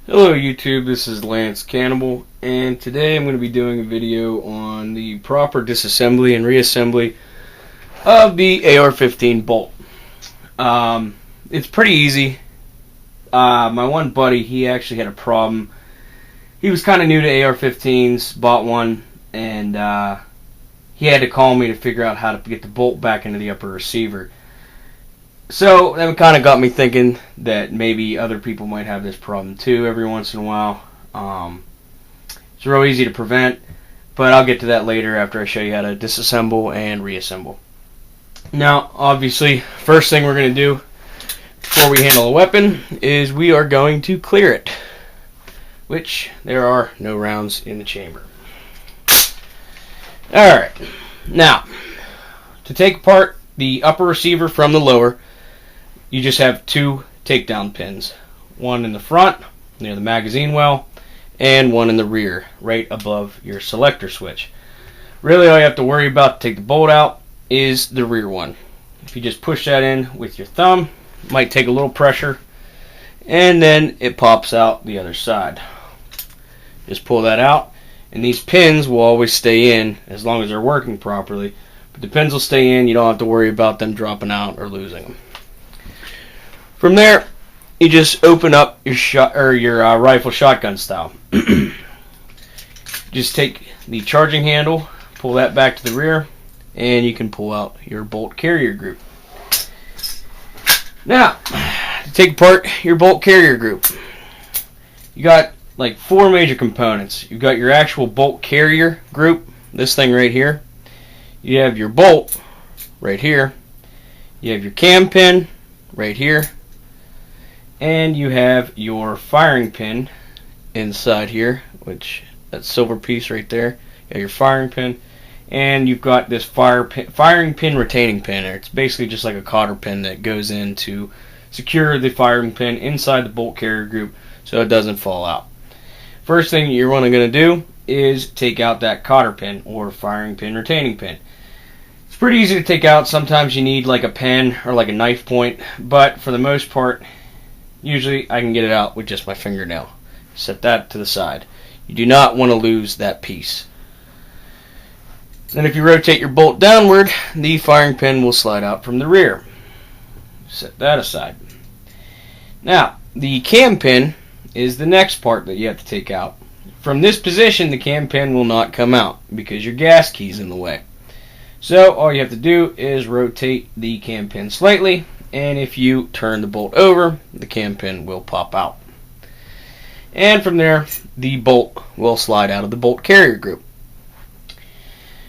Hello YouTube, this is Lance Cannibal, and today I'm going to be doing a video on the proper disassembly and reassembly of the AR-15 bolt. It's pretty easy. My one buddy, he actually had a problem. He was kind of new to AR-15s, bought one, and he had to call me to figure out how to get the bolt back into the upper receiver. So that kind of got me thinking that maybe other people might have this problem too every once in a while. It's real easy to prevent, but I'll get to that later after I show you how to disassemble and reassemble. Now, obviously, first thing we're going to do before we handle a weapon is we are going to clear it, which there are no rounds in the chamber. Alright, now, to take apart the upper receiver from the lower, you just have two takedown pins. One in the front, near the magazine well, and one in the rear, right above your selector switch. Really all you have to worry about to take the bolt out is the rear one. If you just push that in with your thumb, it might take a little pressure, and then it pops out the other side. Just pull that out, and these pins will always stay in as long as they're working properly. But the pins will stay in, you don't have to worry about them dropping out or losing them. From there, you just open up your rifle shotgun style. Just take the charging handle, pull that back to the rear, and you can pull out your bolt carrier group. Now, to take apart your bolt carrier group, you got like four major components. You've got your actual bolt carrier group, this thing right here. You have your bolt right here. You have your cam pin right here. And you have your firing pin inside here, which that silver piece right there. You have your firing pin, and you've got this firing pin retaining pin. It's basically just like a cotter pin that goes in to secure the firing pin inside the bolt carrier group so it doesn't fall out. First thing you're going to do is take out that cotter pin or firing pin retaining pin. It's pretty easy to take out. Sometimes you need like a pen or like a knife point, but for the most part, usually I can get it out with just my fingernail. Set that to the side. You do not want to lose that piece. Then if you rotate your bolt downward, the firing pin will slide out from the rear. Set that aside. Now, the cam pin is the next part that you have to take out. From this position, the cam pin will not come out because your gas key is in the way. So all you have to do is rotate the cam pin slightly, and if you turn the bolt over, the cam pin will pop out. And from there, the bolt will slide out of the bolt carrier group.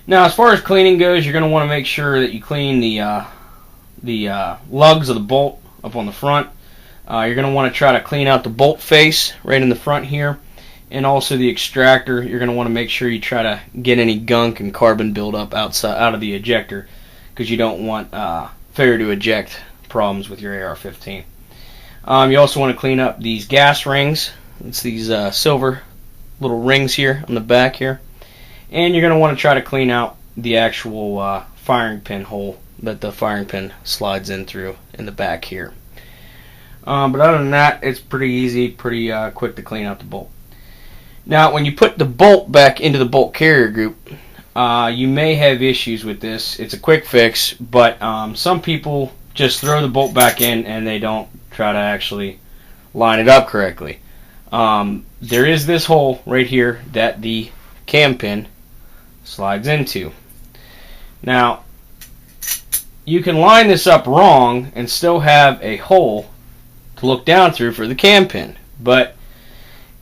Now, as far as cleaning goes, you're going to want to make sure that you clean the lugs of the bolt up on the front. You're going to want to try to clean out the bolt face right in the front here, and also the extractor. You're going to want to make sure you try to get any gunk and carbon buildup out of the ejector, because you don't want failure to eject problems with your AR-15. You also want to clean up these gas rings. It's these silver little rings here on the back here. And you're going to want to try to clean out the actual firing pin hole that the firing pin slides in through in the back here. But other than that, it's pretty easy, pretty quick to clean out the bolt. Now, when you put the bolt back into the bolt carrier group, you may have issues with this. It's a quick fix, but some people just throw the bolt back in and they don't try to actually line it up correctly. There is this hole right here that the cam pin slides into. Now, you can line this up wrong and still have a hole to look down through for the cam pin, but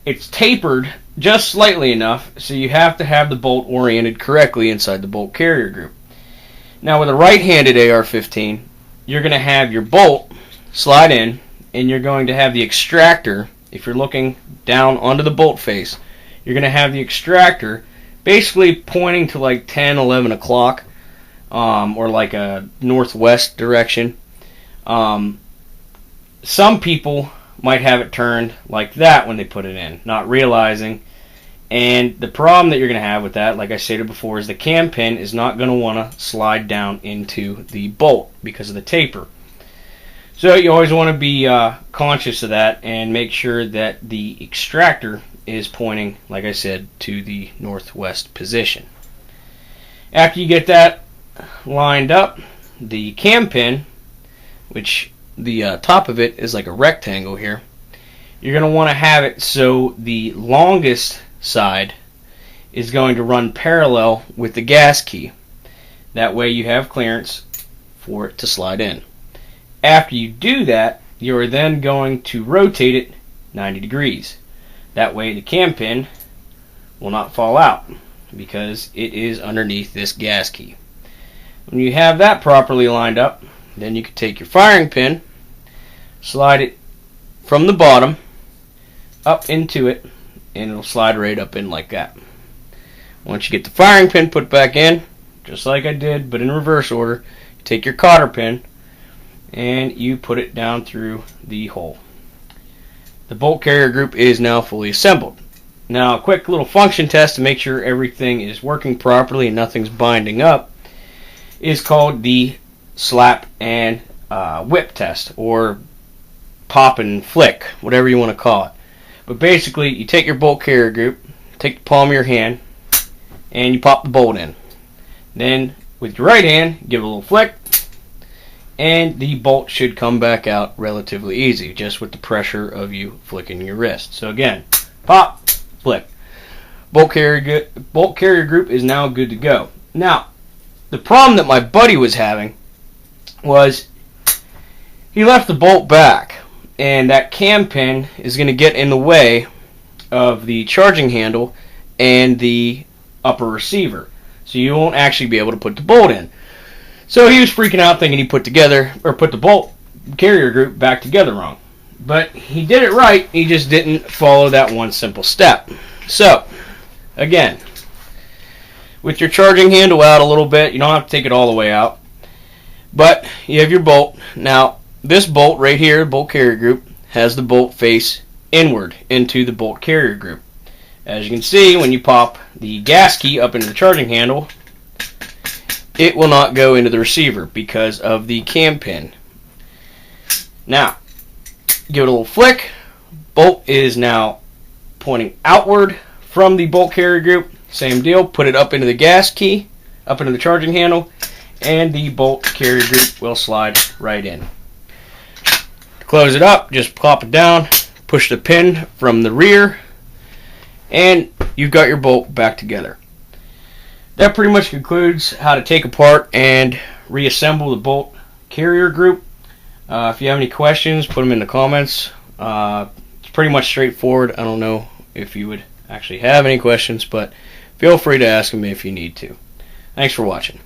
it's tapered just slightly enough, so you have to have the bolt oriented correctly inside the bolt carrier group. Now, with a right-handed AR-15, you're going to have your bolt slide in, and you're going to have the extractor, if you're looking down onto the bolt face, you're going to have the extractor basically pointing to like 10, 11 o'clock, or like a northwest direction. Some people might have it turned like that when they put it in, not realizing. And the problem that you're going to have with that, like I stated before, is the cam pin is not going to want to slide down into the bolt because of the taper. So you always want to be conscious of that and make sure that the extractor is pointing, like I said, to the northwest position. After you get that lined up, the cam pin, which the top of it is like a rectangle here, you're going to want to have it so the longest side is going to run parallel with the gas key. That way you have clearance for it to slide in. After you do that, you're then going to rotate it 90 degrees. That way the cam pin will not fall out because it is underneath this gas key. When you have that properly lined up, then you can take your firing pin, slide it from the bottom up into it, and it'll slide right up in like that. Once you get the firing pin put back in, just like I did, but in reverse order, you take your cotter pin and you put it down through the hole. The bolt carrier group is now fully assembled. Now, a quick little function test to make sure everything is working properly and nothing's binding up is called the slap and whip test, or pop and flick, whatever you want to call it. But basically, you take your bolt carrier group, take the palm of your hand, and you pop the bolt in. Then, with your right hand, give it a little flick, and the bolt should come back out relatively easy, just with the pressure of you flicking your wrist. So again, pop, flick. Bolt carrier group is now good to go. Now, the problem that my buddy was having was he left the bolt back, and that cam pin is going to get in the way of the charging handle and the upper receiver, so you won't actually be able to put the bolt in. So he was freaking out thinking he put the bolt carrier group back together wrong. But he did it right, he just didn't follow that one simple step. So, again, with your charging handle out a little bit, you don't have to take it all the way out, but you have your bolt. Now, this bolt right here, bolt carrier group, has the bolt face inward into the bolt carrier group. As you can see, when you pop the gas key up into the charging handle, it will not go into the receiver because of the cam pin. Now, give it a little flick. Bolt is now pointing outward from the bolt carrier group. Same deal, put it up into the gas key, up into the charging handle, and the bolt carrier group will slide right in. To close it up, just plop it down, push the pin from the rear, and you've got your bolt back together. That pretty much concludes how to take apart and reassemble the bolt carrier group. If you have any questions, put them in the comments. It's pretty much straightforward. I don't know if you would actually have any questions, but feel free to ask them if you need to. Thanks for watching.